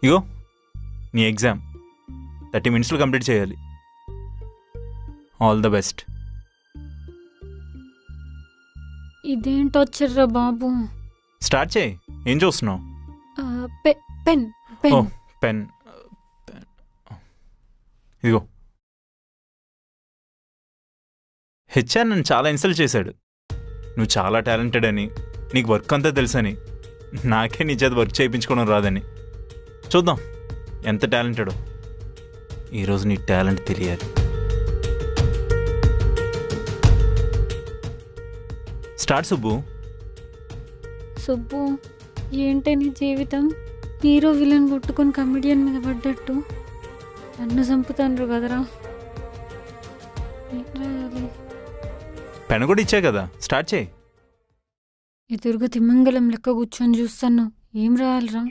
ఇగో నీ exam 30 minutesలో complete చేయాలి. All the best. ఇదేంటో వచ్చర్రా బాబు. స్టార్ట్ చేయి. ఏం చూస్తున్నావు? పెన్ ఓ పెన్ పెన్. ఇదిగో. హెచ్ఆర్ నన్ను చాలా ఇన్సల్ట్ చేశాడు. నువ్వు చాలా టాలెంటెడ్ అని, నీకు వర్క్ అంతా తెలుసని, నాకే నీ చేత వర్క్ చేయించుకోవడం రాదని. చూద్దాం ఎంత టాలెంటెడో. ఈరోజు నీ టాలెంట్ తెలియాలి. స్టార్ట్ సుబ్బు. సుబ్బు, ఏంటే నీ జీవితం? హీరో విలన్ కొట్టుకొని కమెడియన్ మీద పడ్డట్టు నన్ను చంపుతాండ్రు కదరా. ఏం రాయాలి? పెన్ కూడా ఇచ్చా కదా, స్టార్ట్ చేయి. ఎదురుగా తిమ్మంగళం లెక్క కూర్చొని చూస్తాను. ఏం రాయాలిరా?